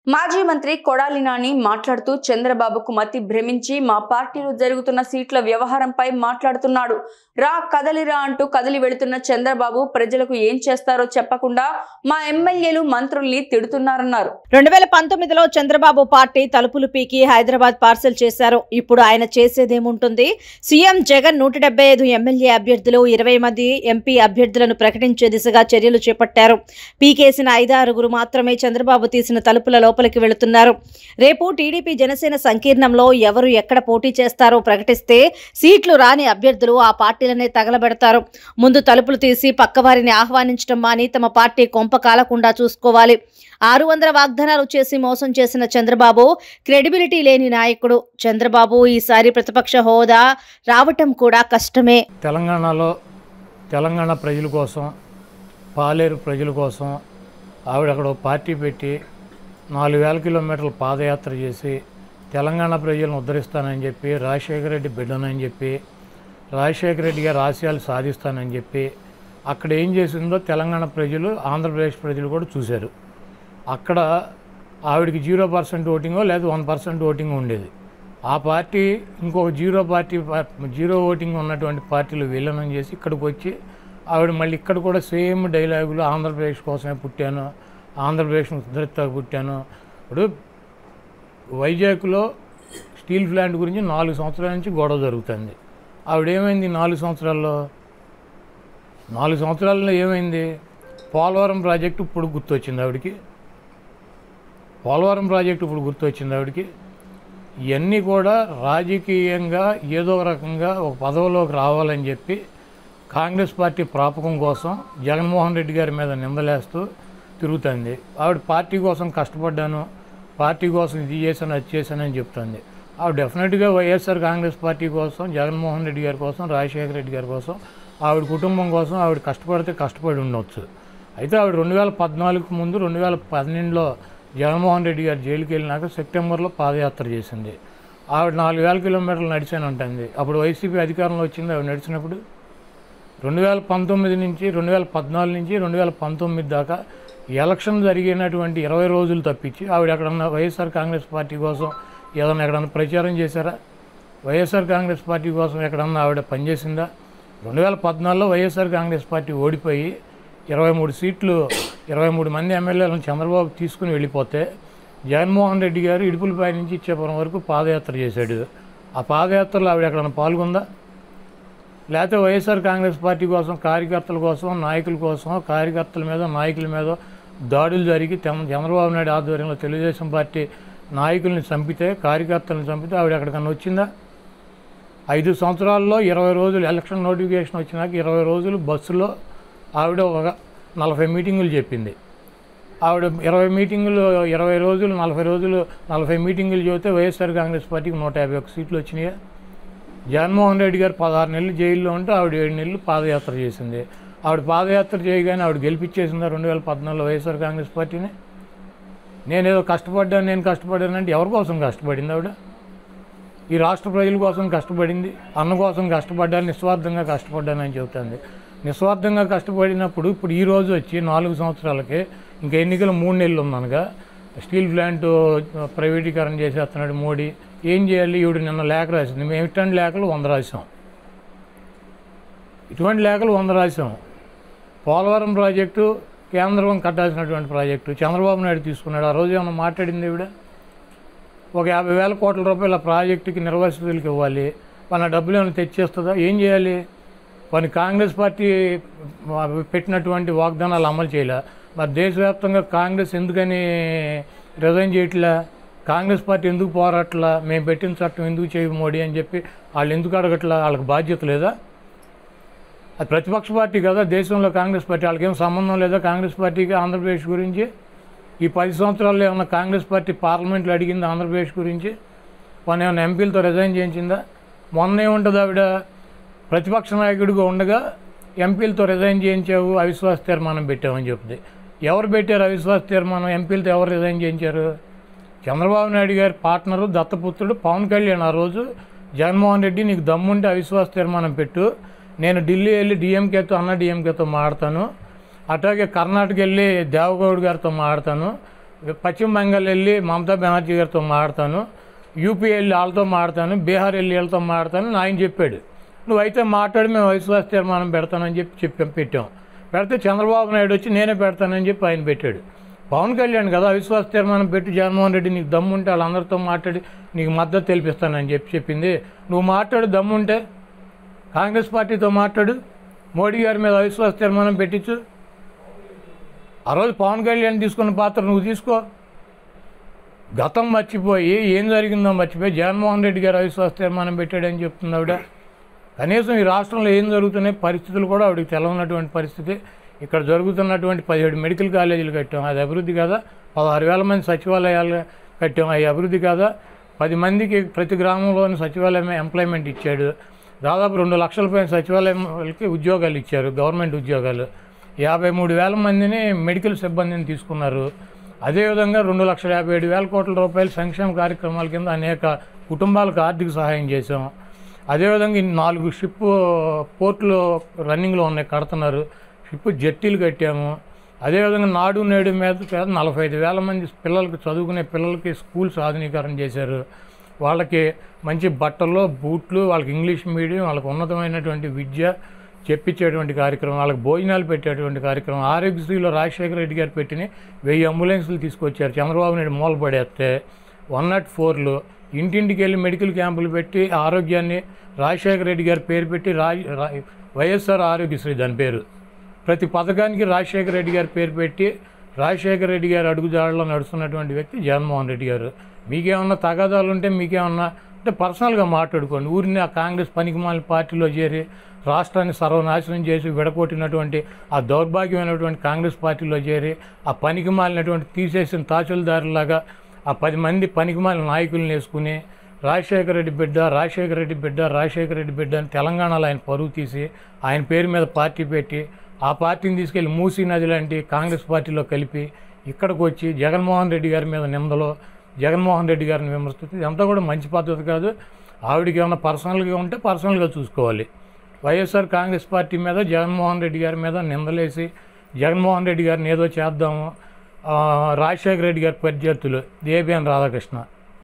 మాజీ మంత్రి కొడాలి నాని మాట్లాడుతూ చంద్రబాబుకు మతి భ్రమించి మా పార్టీలో జరుగుతున్న సీట్ల వ్యవహారంపై మాట్లాడుతున్నాడు. రా కదలిరా అంటూ కదిలి వెళుతున్న చంద్రబాబు ప్రజలకు ఏం చేస్తారో చెప్పకుండా మా ఎమ్మెల్యేలు మంత్రుల్ని తిడుతున్నారన్నారు. 2019లో చంద్రబాబు పార్టీ తలుపులు పీకి హైదరాబాద్ పార్సల్ చేశారు. ఇప్పుడు ఆయన చేసేదేముంటుంది? సీఎం జగన్ 175 ఎమ్మెల్యే అభ్యర్థులు 20 మంది ఎంపీ అభ్యర్థులను ప్రకటించే దిశగా చర్యలు చేపట్టారు. పీకేసిన 5-6 మాత్రమే చంద్రబాబు తీసిన తలుపుల లోపలికి వెళుతున్నారు. రేపు టీడీపీ జనసేన సంకీర్ణంలో ఎవరు ఎక్కడ పోటీ చేస్తారో ప్రకటిస్తే సీట్లు రాని అభ్యర్థులు ఆ పార్టీలనే తగలబెడతారు. ముందు తలుపులు తీసి పక్కవారిని ఆహ్వానించడం మాని తమ పార్టీ కొంప కాలకుండా చూసుకోవాలి. 600 వాగ్దానాలు చేసి మోసం చేసిన చంద్రబాబు క్రెడిబిలిటీ లేని నాయకుడు. చంద్రబాబు ఈసారి ప్రతిపక్ష హోదా రావటం కూడా కష్టమే. తెలంగాణ ప్రజల కోసం, పాలేరు ప్రజల కోసం ఆవిడ అక్కడ పార్టీ పెట్టి 4000 కిలోమీటర్లు పాదయాత్ర చేసి తెలంగాణ ప్రజలను ఉద్ధరిస్తానని చెప్పి, రాజశేఖర రెడ్డి బిడ్డనని చెప్పి, రాజశేఖర రెడ్డి గారి ఆశయాలు సాధిస్తానని చెప్పి అక్కడ ఏం చేసిందో తెలంగాణ ప్రజలు, ఆంధ్రప్రదేశ్ ప్రజలు కూడా చూశారు. అక్కడ ఆవిడకి 0% ఓటింగో లేదా 1% ఓటింగ్ ఉండేది. ఆ పార్టీ ఇంకొక జీరో ఓటింగ్ ఉన్నటువంటి పార్టీలు విలీనం చేసి ఇక్కడికి వచ్చి ఆవిడ మళ్ళీ ఇక్కడ కూడా సేమ్ డైలాగులు, ఆంధ్రప్రదేశ్ కోసమే పుట్టాను, ఆంధ్రప్రదేశ్ను ఉద్ధరిస్తాకు పుట్టాను. ఇప్పుడు వైజాగ్లో స్టీల్ ప్లాంట్ గురించి 4 సంవత్సరాల నుంచి గొడవ జరుగుతుంది. ఆవిడేమైంది 4 సంవత్సరాల్లో? 4 సంవత్సరాల్లో ఏమైంది? పోలవరం ప్రాజెక్టు ఇప్పుడు గుర్తొచ్చింది ఆవిడకి. ఇవన్నీ కూడా రాజకీయంగా ఏదో రకంగా ఒక పదవిలోకి రావాలని చెప్పి కాంగ్రెస్ పార్టీ ప్రాపకం కోసం జగన్మోహన్ రెడ్డి గారి మీద నిందలేస్తూ తిరుగుతుంది. ఆవిడ పార్టీ కోసం కష్టపడ్డాను, పార్టీ కోసం ఇది చేశాను, అది చేశానని చెప్తుంది. ఆవిడ డెఫినెట్గా వైఎస్ఆర్ కాంగ్రెస్ పార్టీ కోసం, జగన్మోహన్ రెడ్డి గారి కోసం, రాజశేఖర రెడ్డి గారి కోసం, ఆవిడ కుటుంబం కోసం ఆవిడ కష్టపడి ఉండొచ్చు. అయితే ఆవిడ 2014 ముందు 2012లో జగన్మోహన్ రెడ్డి గారు జైలుకి వెళ్ళినాక సెప్టెంబర్లో పాదయాత్ర చేసింది. ఆవిడ 4000 కిలోమీటర్లు నడిచానంటుంది. అప్పుడు వైసీపీ అధికారంలో వచ్చింది. ఆవిడ నడిచినప్పుడు 2014 నుంచి 2019 దాకా ఎలక్షన్ జరిగినటువంటి 20 రోజులు తప్పించి ఆవిడ ఎక్కడన్నా వైఎస్ఆర్ కాంగ్రెస్ పార్టీ కోసం ఎక్కడన్నా ప్రచారం చేశారా? వైఎస్ఆర్ కాంగ్రెస్ పార్టీ కోసం ఎక్కడన్నా ఆవిడ పనిచేసిందా? 2014లో వైఎస్ఆర్ కాంగ్రెస్ పార్టీ ఓడిపోయి 23 సీట్లు, 23 మంది ఎమ్మెల్యేలను చంద్రబాబు తీసుకుని వెళ్ళిపోతే జగన్మోహన్ రెడ్డి గారు ఇడుపులపై నుంచి ఇచ్చేపురం వరకు పాదయాత్ర చేశాడు. ఆ పాదయాత్రలో ఆవిడ ఎక్కడన్నా పాల్గొందా? లేకపోతే వైఎస్ఆర్ కాంగ్రెస్ పార్టీ కోసం, కార్యకర్తల కోసం, నాయకుల కోసం, కార్యకర్తల మీద, నాయకుల మీద దాడులు జరిగి చంద్రబాబు నాయుడు ఆధ్వర్యంలో తెలుగుదేశం పార్టీ నాయకుల్ని చంపితే, కార్యకర్తలను చంపితే ఆవిడ ఎక్కడికన్నా వచ్చిందా? 5 సంవత్సరాల్లో 20 రోజులు ఎలక్షన్ నోటిఫికేషన్ వచ్చినాక 20 రోజులు బస్సులో ఆవిడ ఒక 40 మీటింగులు చెప్పింది. ఆవిడ 20 మీటింగులు, 20 రోజులు, 40 మీటింగులు చెబితే వైఎస్ఆర్ కాంగ్రెస్ పార్టీకి 151 సీట్లు వచ్చినాయా? జగన్మోహన్ రెడ్డి గారు 16 నెలలు జైల్లో ఉంటే ఆవిడ 7 నెలలు పాదయాత్ర చేసింది. ఆవిడ పాదయాత్ర చేయగానే ఆవిడ గెలిపించేసిందా 2014లో వైఎస్ఆర్ కాంగ్రెస్ పార్టీని? నేను కష్టపడ్డానంటే ఎవరి కోసం కష్టపడింది ఆవిడ? ఈ రాష్ట్ర ప్రజల కోసం కష్టపడింది, అన్న కోసం కష్టపడ్డాను, నిస్వార్థంగా కష్టపడ్డానని చెబుతుంది. నిస్వార్థంగా కష్టపడినప్పుడు ఇప్పుడు ఈ రోజు వచ్చి 4 సంవత్సరాలకే ఇంకా ఎన్నికలు 3 నెలలు ఉందనగా స్టీల్ ప్లాంట్ ప్రైవేటీకరణ చేసేస్తున్నాడు మోడీ. ఏం చేయాలి? ఈవిడ నిన్న లేఖ రాసింది. మేము ఇటువంటి లేఖలు 100 రాసాం. పోలవరం ప్రాజెక్టు కేంద్రం కట్టాల్సినటువంటి ప్రాజెక్టు చంద్రబాబు నాయుడు తీసుకున్నాడు. ఆ రోజు ఏమన్నా మాట్లాడింది ఈవిడ? ఒక 50,000 కోట్ల రూపాయల ప్రాజెక్టుకి నిర్వాసితులకు ఇవ్వాలి. మన డబ్బులు ఏమైనా తెచ్చేస్తుందా? ఏం చేయాలి? కొన్ని కాంగ్రెస్ పార్టీ పెట్టినటువంటి వాగ్దానాలు అమలు చేయలే. మరి దేశవ్యాప్తంగా కాంగ్రెస్ ఎందుకని రిజైన్ చేయట్లా? కాంగ్రెస్ పార్టీ ఎందుకు పోరాట్లా? మేము పెట్టిన చట్టం ఎందుకు చేయవు మోడీ అని చెప్పి వాళ్ళు ఎందుకు అడగట్లా? వాళ్ళకి బాధ్యత లేదా? అది ప్రతిపక్ష పార్టీ కదా దేశంలో కాంగ్రెస్ పార్టీ. వాళ్ళకేం సంబంధం లేదా కాంగ్రెస్ పార్టీకి ఆంధ్రప్రదేశ్ గురించి? ఈ 10 సంవత్సరాల్లో ఏమన్నా కాంగ్రెస్ పార్టీ పార్లమెంట్లో అడిగింది ఆంధ్రప్రదేశ్ గురించి? పని ఏమైనా ఎంపీలతో రిజైన్ చేయించిందా? మొన్న ఏముంటుంది ఆవిడ ప్రతిపక్ష నాయకుడిగా ఉండగా ఎంపీలతో రిజైన్ చేయించావు, అవిశ్వాస తీర్మానం పెట్టామని చెప్తుంది. ఎవరు పెట్టారు అవిశ్వాస తీర్మానం? ఎంపీలతో ఎవరు రిజైన్ చేయించారు? చంద్రబాబు నాయుడు గారి పార్ట్నరు, దత్తపుత్రుడు పవన్ కళ్యాణ్ ఆ రోజు జగన్మోహన్ రెడ్డి నీకు దమ్ముంటే అవిశ్వాస తీర్మానం పెట్టు, నేను ఢిల్లీ వెళ్ళి డిఎంకేతో మాట్లాడతాను, అట్లాగే కర్ణాటక వెళ్ళి దేవగౌడ్ గారితో మాట్లాడతాను, పశ్చిమ బెంగాల్ వెళ్ళి మమతా బెనర్జీ గారితో మాట్లాడతాను, యూపీ వెళ్ళి వాళ్ళతో మాట్లాడతాను, బీహార్ వెళ్ళి వీళ్ళతో మాట్లాడతాను ఆయన చెప్పాడు. నువ్వైతే మాట్లాడి మేము అవిశ్వాస తీర్మానం పెడతానని చెప్పి పెట్టాం. పెడితే చంద్రబాబు నాయుడు వచ్చి నేనే పెడతానని చెప్పి ఆయన పెట్టాడు. పవన్ కళ్యాణ్ కదా అవిశ్వాస తీర్మానం పెట్టి జగన్మోహన్ రెడ్డి నీకు దమ్ముంటే వాళ్ళందరితో మాట్లాడి నీకు మద్దతు తెలిపిస్తానని చెప్పింది. నువ్వు మాట్లాడు, దమ్ముంటే కాంగ్రెస్ పార్టీతో మాట్లాడు, మోడీ గారి మీద అవిశ్వాస తీర్మానం పెట్టించు. ఆ రోజు పవన్ కళ్యాణ్ తీసుకున్న పాత్ర నువ్వు తీసుకో. గతం మర్చిపోయి ఏం జరిగిందో మర్చిపోయి జగన్మోహన్ రెడ్డి గారు అవిశ్వాస తీర్మానం పెట్టాడని చెప్తుంది ఆవిడ. కనీసం ఈ రాష్ట్రంలో ఏం జరుగుతున్నాయి పరిస్థితులు కూడా ఆవిడకి తెలవనటువంటి పరిస్థితి. ఇక్కడ జరుగుతున్నటువంటి 17 మెడికల్ కాలేజీలు కట్టాం, అది అభివృద్ధి కాదా? 16,000 మంది సచివాలయాలు కట్టాం, అది అభివృద్ధి కాదా? 10 మందికి ప్రతి గ్రామంలోని సచివాలయం ఎంప్లాయ్మెంట్ ఇచ్చాడు. దాదాపు 2 లక్షల పైన సచివాలయాలకి ఉద్యోగాలు ఇచ్చారు, గవర్నమెంట్ ఉద్యోగాలు. 53,000 మందిని మెడికల్ సిబ్బందిని తీసుకున్నారు. అదేవిధంగా 2,57,000 కోట్ల రూపాయల సంక్షేమ కార్యక్రమాల కింద అనేక కుటుంబాలకు ఆర్థిక సహాయం చేశాం. అదేవిధంగా 4 షిప్ పోర్టులు రన్నింగ్లో ఉన్నాయి, కడుతున్నారు. షిప్ జట్టీలు కట్టాము. అదేవిధంగా నాడు నేడు మీద 45,000 మంది పిల్లలకి, చదువుకునే పిల్లలకి స్కూల్స్ ఆధునీకరణ చేశారు. వాళ్ళకి మంచి బట్టలు, బూట్లు, వాళ్ళకి ఇంగ్లీష్ మీడియం, వాళ్ళకి ఉన్నతమైనటువంటి విద్య చెప్పించేటువంటి కార్యక్రమం, వాళ్ళకి భోజనాలు పెట్టేటువంటి కార్యక్రమం. ఆరోగ్యశ్రీలో రాజశేఖర రెడ్డి గారు పెట్టిన 1000 అంబులెన్సులు తీసుకొచ్చారు. చంద్రబాబు నాయుడు మూలపడేస్తే 104లు ఇంటింటికి వెళ్ళి మెడికల్ క్యాంపులు పెట్టి ఆరోగ్యాన్ని రాజశేఖర రెడ్డి గారి పేరు పెట్టి వైఎస్ఆర్ ఆరోగ్యశ్రీ దాని పేరు. ప్రతి పథకానికి రాజశేఖర రెడ్డి గారి పేరు పెట్టి రాజశేఖర రెడ్డి గారు అడుగుజాడలో నడుస్తున్నటువంటి వ్యక్తి జగన్మోహన్ రెడ్డి గారు. మీకేమన్నా తగాదాలు ఉంటే మీకేమన్నా అంటే పర్సనల్గా మాట్లాడుకోండి. ఊరిని ఆ కాంగ్రెస్ పనికిమాలిన పార్టీలో చేరి రాష్ట్రాన్ని సర్వనాశనం చేసి విడగొట్టినటువంటి ఆ దౌర్భాగ్యమైనటువంటి కాంగ్రెస్ పార్టీలో చేరి ఆ పనికిమాలినటువంటి తీసేసిన తాచులదారులాగా ఆ 10 మంది పనికిమాలిన నాయకులను వేసుకుని రాజశేఖర రెడ్డి బిడ్డ, రాజశేఖర రెడ్డి బిడ్డ, రాజశేఖర రెడ్డి బిడ్డ అని తెలంగాణలో ఆయన పరువు తీసి ఆయన పేరు మీద పార్టీ పెట్టి ఆ పార్టీని తీసుకెళ్లి మూసీ నది లాంటి కాంగ్రెస్ పార్టీలో కలిపి ఇక్కడికి వచ్చి జగన్మోహన్ రెడ్డి గారి మీద నిందలో జగన్మోహన్ రెడ్డి గారిని విమర్శిస్తుంది. ఇదంతా కూడా మంచి పద్ధతి కాదు. ఆవిడకి ఏమైనా పర్సనల్గా ఉంటే పర్సనల్గా చూసుకోవాలి. వైఎస్ఆర్ కాంగ్రెస్ పార్టీ మీద జగన్మోహన్ రెడ్డి గారి మీద నిందలేసి జగన్మోహన్ రెడ్డి గారిని ఏదో చేద్దాము, రాజశేఖర రెడ్డి గారి ప్రత్యర్థులు దేబిఎన్ రాధాకృష్ణ